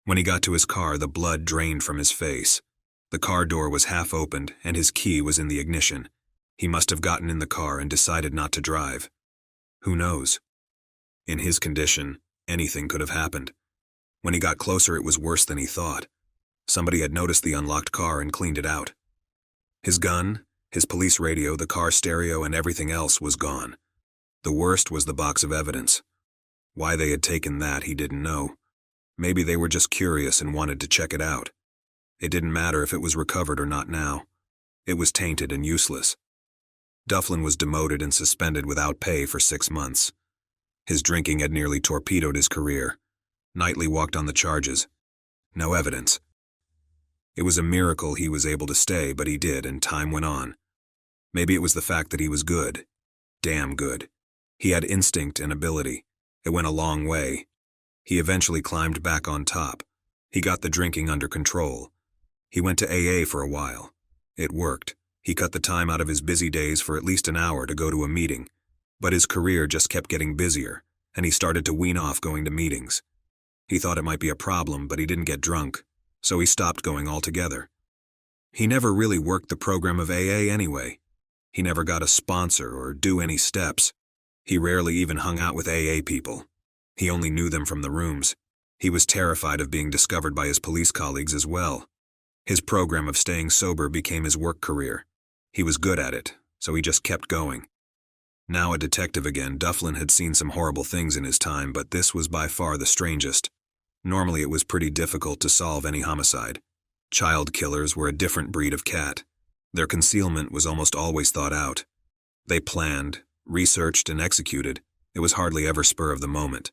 When he got to his car, the blood drained from his face. The car door was half opened, and his key was in the ignition. He must have gotten in the car and decided not to drive. Who knows? In his condition, anything could have happened. When he got closer, it was worse than he thought. Somebody had noticed the unlocked car and cleaned it out. His gun, his police radio, the car stereo, and everything else was gone. The worst was the box of evidence. Why they had taken that, he didn't know. Maybe they were just curious and wanted to check it out. It didn't matter if it was recovered or not now. It was tainted and useless. Dufflin was demoted and suspended without pay for 6 months. His drinking had nearly torpedoed his career. Knightley walked on the charges. No evidence. It was a miracle he was able to stay, but he did, and time went on. Maybe it was the fact that he was good. Damn good. He had instinct and ability. It went a long way. He eventually climbed back on top. He got the drinking under control. He went to AA for a while. It worked. He cut the time out of his busy days for at least an hour to go to a meeting. But his career just kept getting busier, and he started to wean off going to meetings. He thought it might be a problem, but he didn't get drunk, so he stopped going altogether. He never really worked the program of AA anyway. He never got a sponsor or do any steps. He rarely even hung out with AA people. He only knew them from the rooms. He was terrified of being discovered by his police colleagues as well. His program of staying sober became his work career. He was good at it, so he just kept going. Now a detective again, Dufflin had seen some horrible things in his time, but this was by far the strangest. Normally it was pretty difficult to solve any homicide. Child killers were a different breed of cat. Their concealment was almost always thought out. They planned, researched, and executed. It was hardly ever spur of the moment.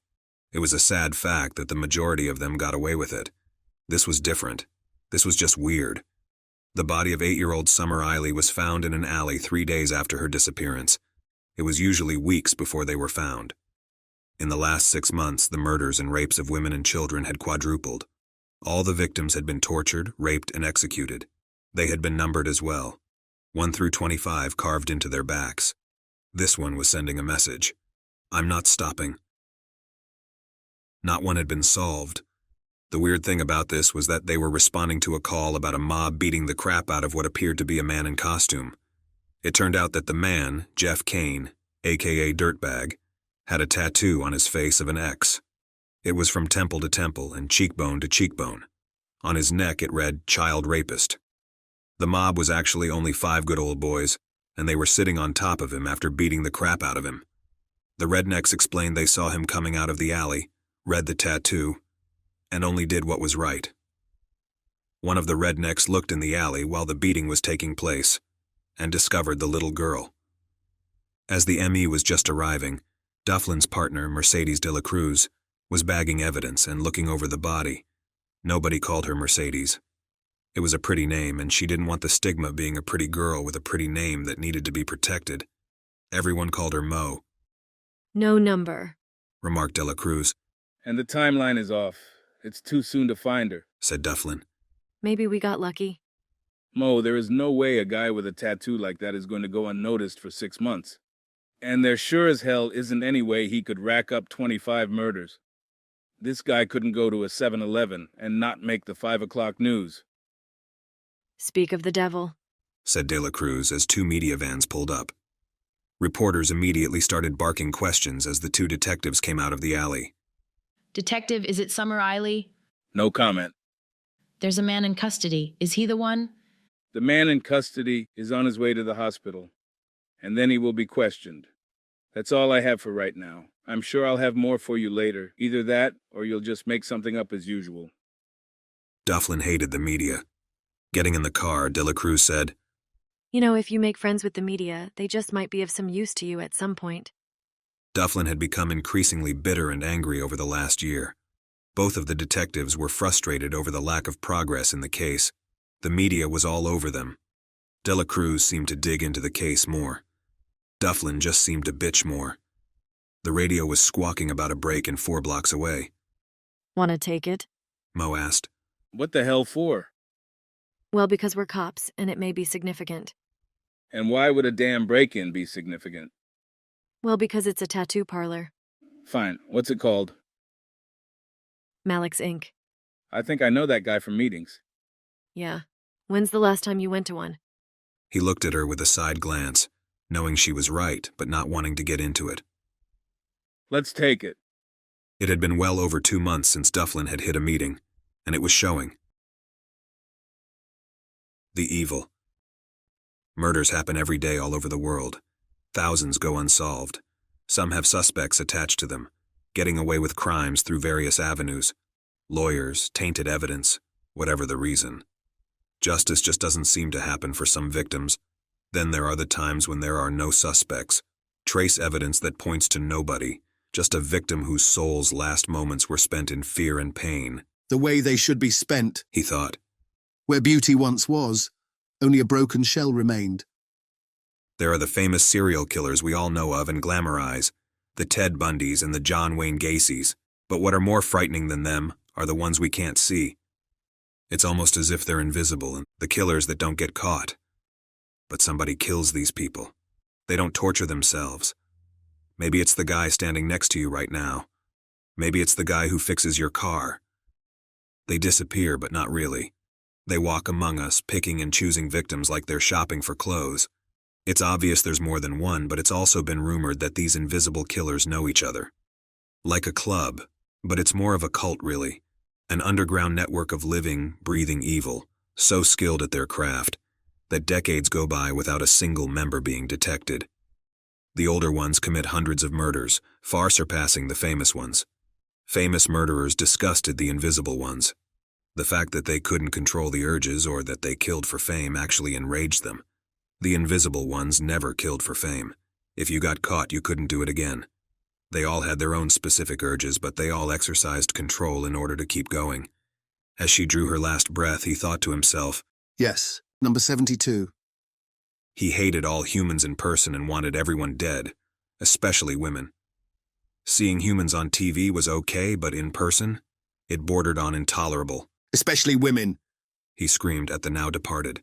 It was a sad fact that the majority of them got away with it. This was different. This was just weird. The body of 8-year-old Summer Eiley was found in an alley 3 days after her disappearance. It was usually weeks before they were found. In the last 6 months, the murders and rapes of women and children had quadrupled. All the victims had been tortured, raped, and executed. They had been numbered as well, 1 through 25 carved into their backs. This one was sending a message. I'm not stopping. Not one had been solved. The weird thing about this was that they were responding to a call about a mob beating the crap out of what appeared to be a man in costume. It turned out that the man, Jeff Kane, aka Dirtbag, had a tattoo on his face of an X. It was from temple to temple and cheekbone to cheekbone. On his neck it read, Child Rapist. The mob was actually only 5 good old boys, and they were sitting on top of him after beating the crap out of him. The rednecks explained they saw him coming out of the alley, read the tattoo, and only did what was right. One of the rednecks looked in the alley while the beating was taking place, and discovered the little girl. As the ME was just arriving, Dufflin's partner, Mercedes de la Cruz, was bagging evidence and looking over the body. Nobody called her Mercedes. It was a pretty name, and she didn't want the stigma of being a pretty girl with a pretty name that needed to be protected. Everyone called her Mo. No number, remarked de la Cruz. And the timeline is off. It's too soon to find her, said Dufflin. Maybe we got lucky. Mo, there is no way a guy with a tattoo like that is going to go unnoticed for 6 months. And there sure as hell isn't any way he could rack up 25 murders. This guy couldn't go to a 7-Eleven and not make the 5 o'clock news. Speak of the devil, said de la Cruz as 2 media vans pulled up. Reporters immediately started barking questions as the 2 detectives came out of the alley. Detective, is it Summer Eiley? No comment. There's a man in custody. Is he the one? The man in custody is on his way to the hospital, and then he will be questioned. That's all I have for right now. I'm sure I'll have more for you later. Either that, or you'll just make something up as usual. Dufflin hated the media. Getting in the car, de la Cruz said, You know, if you make friends with the media, they just might be of some use to you at some point. Dufflin had become increasingly bitter and angry over the last year. Both of the detectives were frustrated over the lack of progress in the case. The media was all over them. De la Cruz seemed to dig into the case more. Dufflin just seemed to bitch more. The radio was squawking about a break in 4 blocks away. Wanna take it? Mo asked. What the hell for? Well, because we're cops, and it may be significant. And why would a damn break-in be significant? Well, because it's a tattoo parlor. Fine. What's it called? Malik's Inc. I think I know that guy from meetings. Yeah. When's the last time you went to one? He looked at her with a side glance, knowing she was right, but not wanting to get into it. Let's take it. It had been well over 2 months since Dufflin had hit a meeting, and it was showing. The evil. Murders happen every day all over the world. Thousands go unsolved. Some have suspects attached to them, getting away with crimes through various avenues. Lawyers, tainted evidence, whatever the reason. Justice just doesn't seem to happen for some victims. Then there are the times when there are no suspects. Trace evidence that points to nobody. Just a victim whose soul's last moments were spent in fear and pain. The way they should be spent, he thought. Where beauty once was, only a broken shell remained. There are the famous serial killers we all know of and glamorize, the Ted Bundys and the John Wayne Gacys. But what are more frightening than them are the ones we can't see. It's almost as if they're invisible, and the killers that don't get caught. But somebody kills these people. They don't torture themselves. Maybe it's the guy standing next to you right now. Maybe it's the guy who fixes your car. They disappear, but not really. They walk among us, picking and choosing victims like they're shopping for clothes. It's obvious there's more than one, but it's also been rumored that these invisible killers know each other. Like a club, but it's more of a cult really. An underground network of living, breathing evil, so skilled at their craft that decades go by without a single member being detected. The older ones commit hundreds of murders, far surpassing the famous ones. Famous murderers disgusted the invisible ones. The fact that they couldn't control the urges or that they killed for fame actually enraged them. The invisible ones never killed for fame. If you got caught, you couldn't do it again. They all had their own specific urges, but they all exercised control in order to keep going. As she drew her last breath, he thought to himself, Yes, number 72. he hated all humans in person and wanted everyone dead, especially women. Seeing humans on TV was okay, but in person, it bordered on intolerable. Especially women. He screamed at the now departed.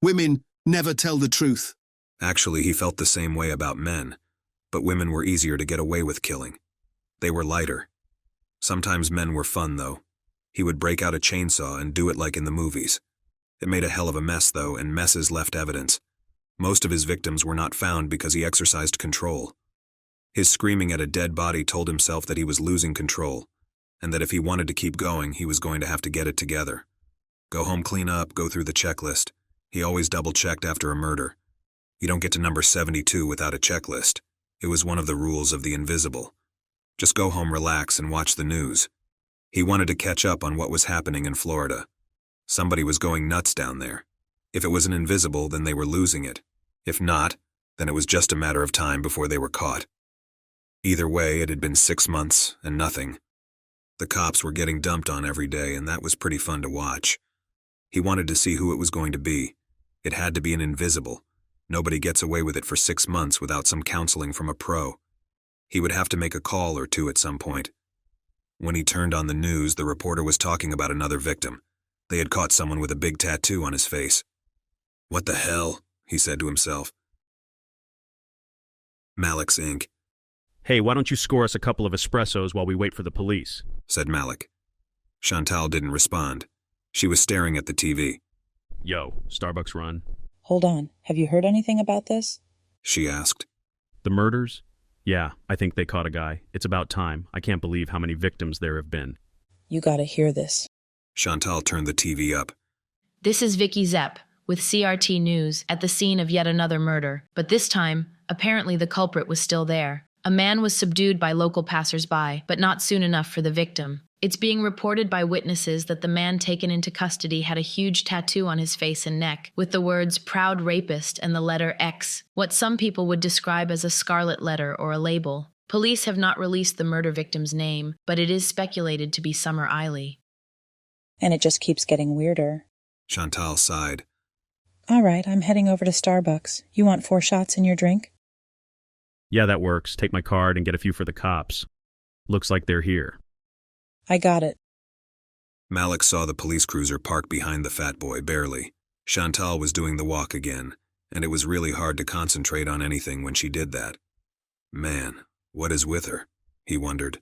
Women never tell the truth. Actually, he felt the same way about men, but women were easier to get away with killing. They were lighter. Sometimes men were fun, though. He would break out a chainsaw and do it like in the movies. It made a hell of a mess, though, and messes left evidence. Most of his victims were not found because he exercised control. His screaming at a dead body told himself that he was losing control, and that if he wanted to keep going, he was going to have to get it together. Go home, clean up, go through the checklist. He always double-checked after a murder. You don't get to number 72 without a checklist. It was one of the rules of the invisible. Just go home, relax, and watch the news. He wanted to catch up on what was happening in Florida. Somebody was going nuts down there. If it was an invisible, then they were losing it. If not, then it was just a matter of time before they were caught. Either way, it had been 6 months and nothing. The cops were getting dumped on every day, and that was pretty fun to watch. He wanted to see who it was going to be. It had to be an invisible. Nobody gets away with it for 6 months without some counseling from a pro. He would have to make a call or two at some point. When he turned on the news, the reporter was talking about another victim. They had caught someone with a big tattoo on his face. What the hell? He said to himself. Malik's Inc., Hey, why don't you score us a couple of espressos while we wait for the police? said Malik. Chantal didn't respond. She was staring at the TV. Yo, Starbucks run. Hold on. Have you heard anything about this? She asked. The murders? Yeah, I think they caught a guy. It's about time. I can't believe how many victims there have been. You gotta hear this. Chantal turned the TV up. This is Vicky Zepp with CRT News at the scene of yet another murder. But this time, apparently the culprit was still there. A man was subdued by local passers-by, but not soon enough for the victim. It's being reported by witnesses that the man taken into custody had a huge tattoo on his face and neck, with the words "Proud Rapist" and the letter X, what some people would describe as a scarlet letter or a label. Police have not released the murder victim's name, but it is speculated to be Summer Eiley. And it just keeps getting weirder. Chantal sighed. All right, I'm heading over to Starbucks. You want 4 shots in your drink? Yeah, that works. Take my card and get a few for the cops. Looks like they're here. I got it. Malik saw the police cruiser park behind the fat boy barely. Chantal was doing the walk again, and it was really hard to concentrate on anything when she did that. Man, what is with her? He wondered.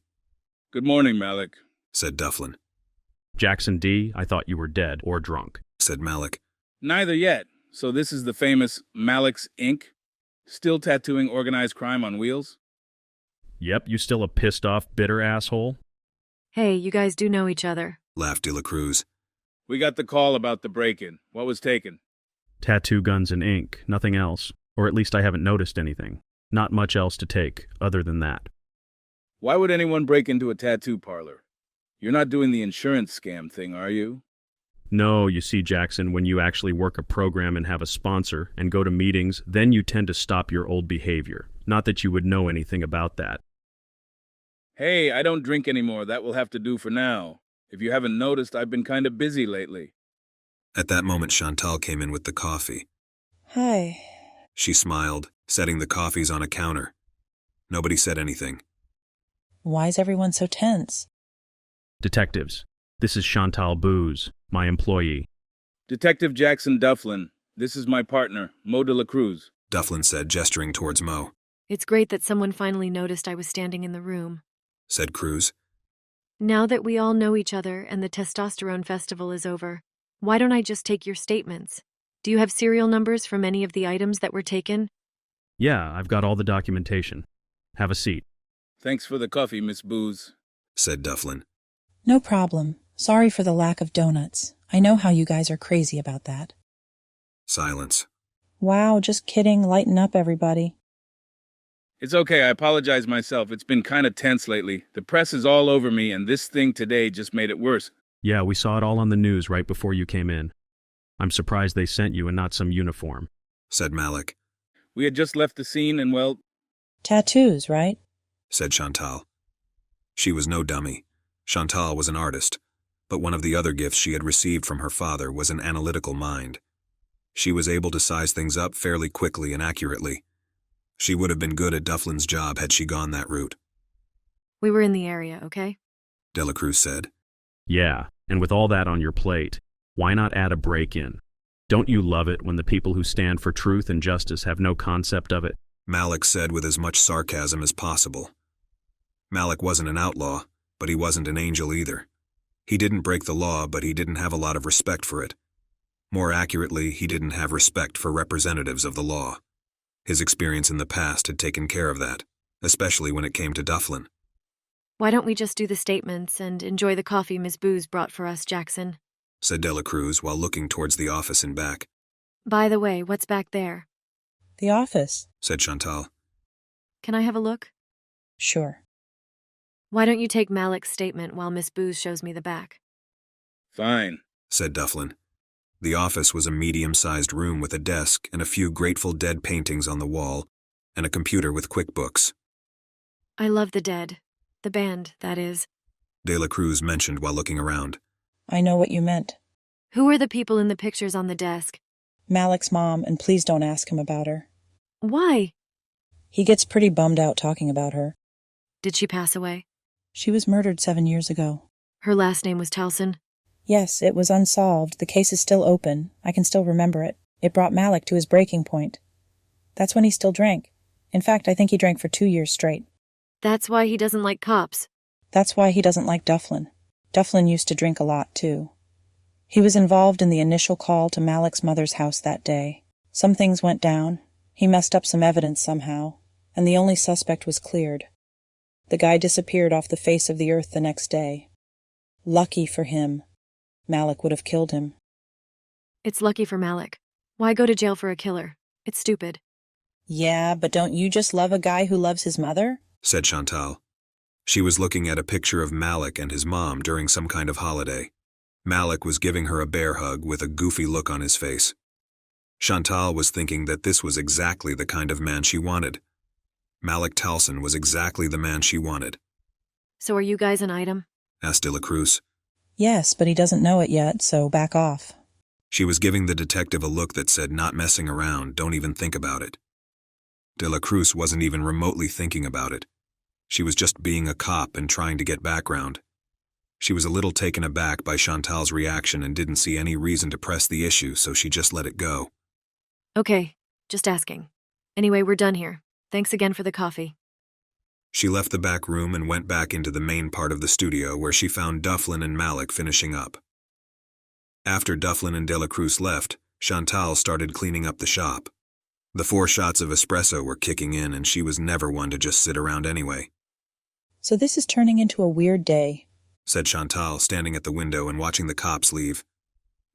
Good morning, Malik, said Dufflin. Jackson D., I thought you were dead or drunk, said Malik. Neither yet. So this is the famous Malik's Inc.? Still tattooing organized crime on wheels? Yep, you still a pissed-off, bitter asshole? Hey, you guys do know each other. Laughed De La Cruz. We got the call about the break-in. What was taken? Tattoo guns and ink, nothing else. Or at least I haven't noticed anything. Not much else to take, other than that. Why would anyone break into a tattoo parlor? You're not doing the insurance scam thing, are you? No, you see, Jackson, when you actually work a program and have a sponsor and go to meetings, then you tend to stop your old behavior. Not that you would know anything about that. Hey, I don't drink anymore. That will have to do for now. If you haven't noticed, I've been kind of busy lately. At that moment, Chantal came in with the coffee. Hi. She smiled, setting the coffees on a counter. Nobody said anything. Why is everyone so tense? Detectives, this is Chantal Booz, my employee. Detective Jackson Dufflin. This is my partner, Mo De La Cruz. Dufflin said, gesturing towards Mo. It's great that someone finally noticed I was standing in the room, said Cruz. Now that we all know each other and the testosterone festival is over, why don't I just take your statements? Do you have serial numbers from any of the items that were taken? Yeah, I've got all the documentation. Have a seat. Thanks for the coffee, Miss Booze, said Dufflin. No problem. Sorry for the lack of donuts. I know how you guys are crazy about that. Silence. Wow, just kidding. Lighten up, everybody. It's okay, I apologize myself. It's been kind of tense lately. The press is all over me, and this thing today just made it worse. Yeah, we saw it all on the news right before you came in. I'm surprised they sent you and not some uniform, said Malik. We had just left the scene and, well... Tattoos, right? said Chantal. She was no dummy. Chantal was an artist, but one of the other gifts she had received from her father was an analytical mind. She was able to size things up fairly quickly and accurately. She would have been good at Dufflin's job had she gone that route. We were in the area, okay? Delacruz said. Yeah, and with all that on your plate, why not add a break-in? Don't you love it when the people who stand for truth and justice have no concept of it? Malik said with as much sarcasm as possible. Malik wasn't an outlaw, but he wasn't an angel either. He didn't break the law, but he didn't have a lot of respect for it. More accurately, he didn't have respect for representatives of the law. His experience in the past had taken care of that, especially when it came to Dufflin. Why don't we just do the statements and enjoy the coffee Miss Booze brought for us, Jackson? Said Delacruz while looking towards the office and back. By the way, what's back there? The office, said Chantal. Can I have a look? Sure. Why don't you take Malik's statement while Miss Booze shows me the back? Fine, said Dufflin. The office was a medium-sized room with a desk and a few Grateful Dead paintings on the wall, and a computer with QuickBooks. I love the Dead. The band, that is. Delacruz mentioned while looking around. I know what you meant. Who are the people in the pictures on the desk? Malik's mom, and please don't ask him about her. Why? He gets pretty bummed out talking about her. Did she pass away? She was murdered 7 years ago. Her last name was Towson? Yes, it was unsolved. The case is still open. I can still remember it. It brought Malik to his breaking point. That's when he still drank. In fact, I think he drank for 2 years straight. That's why he doesn't like cops. That's why he doesn't like Dufflin. Dufflin used to drink a lot, too. He was involved in the initial call to Malik's mother's house that day. Some things went down. He messed up some evidence somehow, and the only suspect was cleared. The guy disappeared off the face of the earth the next day. Lucky for him. Malik would have killed him. It's lucky for Malik. Why go to jail for a killer? It's stupid. Yeah, but don't you just love a guy who loves his mother? Said Chantal. She was looking at a picture of Malik and his mom during some kind of holiday. Malik was giving her a bear hug with a goofy look on his face. Chantal was thinking that this was exactly the kind of man she wanted. Malik Towson was exactly the man she wanted. So are you guys an item? Asked Delacruz. Yes, but he doesn't know it yet, so back off. She was giving the detective a look that said, not messing around, don't even think about it. Delacruz wasn't even remotely thinking about it. She was just being a cop and trying to get background. She was a little taken aback by Chantal's reaction and didn't see any reason to press the issue, so she just let it go. Okay, just asking. Anyway, we're done here. Thanks again for the coffee. She left the back room and went back into the main part of the studio where she found Dufflin and Malik finishing up. After Dufflin and Delacruz left, Chantal started cleaning up the shop. The 4 shots of espresso were kicking in and she was never one to just sit around anyway. So this is turning into a weird day, said Chantal, standing at the window and watching the cops leave.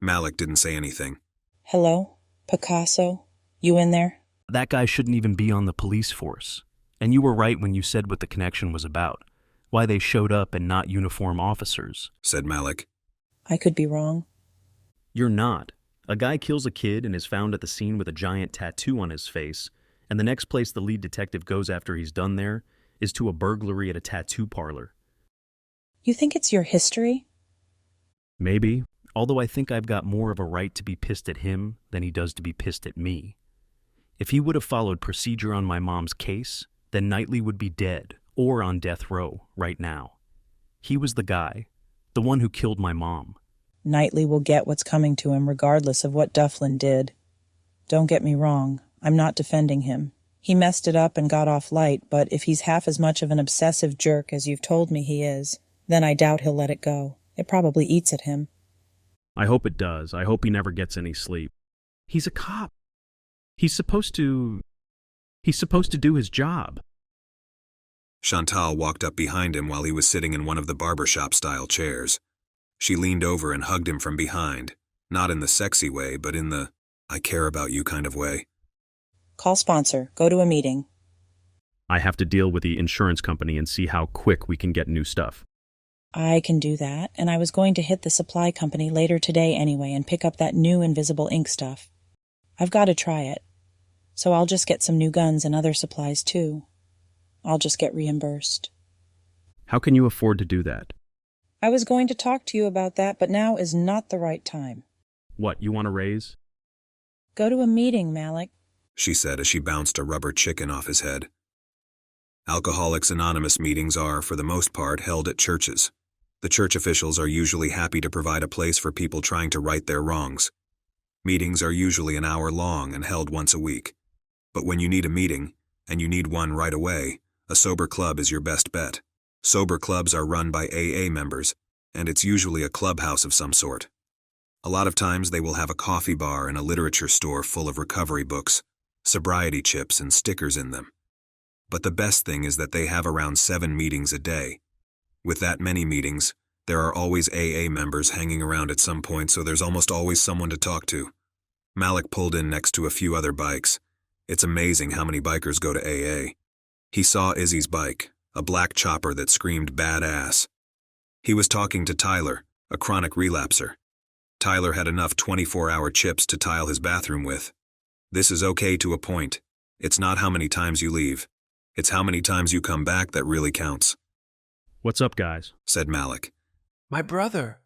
Malik didn't say anything. Hello? Picasso? You in there? That guy shouldn't even be on the police force. And you were right when you said what the connection was about. Why they showed up and not uniform officers, said Malik. I could be wrong. You're not. A guy kills a kid and is found at the scene with a giant tattoo on his face, and the next place the lead detective goes after he's done there is to a burglary at a tattoo parlor. You think it's your history? Maybe, although I think I've got more of a right to be pissed at him than he does to be pissed at me. If he would have followed procedure on my mom's case, then Knightley would be dead or on death row right now. He was the guy, the one who killed my mom. Knightley will get what's coming to him regardless of what Dufflin did. Don't get me wrong, I'm not defending him. He messed it up and got off light, but if he's half as much of an obsessive jerk as you've told me he is, then I doubt he'll let it go. It probably eats at him. I hope it does. I hope he never gets any sleep. He's a cop. He's supposed to do his job. Chantal walked up behind him while he was sitting in one of the barbershop-style chairs. She leaned over and hugged him from behind, not in the sexy way, but in the I care about you kind of way. Call sponsor. Go to a meeting. I have to deal with the insurance company and see how quick we can get new stuff. I can do that, and I was going to hit the supply company later today anyway and pick up that new invisible ink stuff. I've got to try it. So I'll just get some new guns and other supplies too. I'll just get reimbursed. How can you afford to do that? I was going to talk to you about that, but now is not the right time. What, you want to raise? Go to a meeting, Malik. She said as she bounced a rubber chicken off his head. Alcoholics Anonymous meetings are, for the most part, held at churches. The church officials are usually happy to provide a place for people trying to right their wrongs. Meetings are usually an hour long and held once a week. But when you need a meeting, and you need one right away, a sober club is your best bet. Sober clubs are run by AA members, and it's usually a clubhouse of some sort. A lot of times they will have a coffee bar and a literature store full of recovery books, sobriety chips, and stickers in them. But the best thing is that they have around 7 meetings a day. With that many meetings, there are always AA members hanging around at some point, so there's almost always someone to talk to. Malik pulled in next to a few other bikes. It's amazing how many bikers go to AA. He saw Izzy's bike, a black chopper that screamed badass. He was talking to Tyler, a chronic relapser. Tyler had enough 24-hour chips to tile his bathroom with. This is okay to a point. It's not how many times you leave. It's how many times you come back that really counts. What's up, guys? Said Malik. My brother.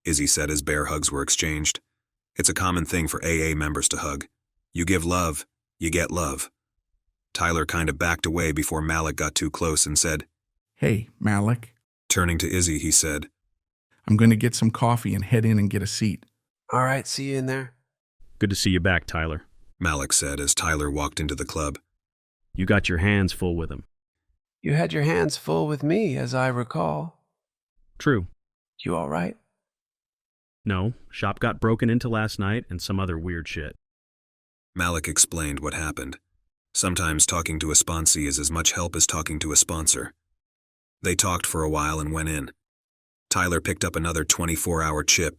Izzy said as bear hugs were exchanged. It's a common thing for AA members to hug. You give love, you get love. Tyler kind of backed away before Malik got too close and said, Hey, Malik. Turning to Izzy, he said, I'm going to get some coffee and head in and get a seat. All right, see you in there. Good to see you back, Tyler. Malik said as Tyler walked into the club. You got your hands full with him. You had your hands full with me, as I recall. True. You all right? No, shop got broken into last night and some other weird shit. Malik explained what happened. Sometimes talking to a sponsee is as much help as talking to a sponsor. They talked for a while and went in. Tyler picked up another 24-hour chip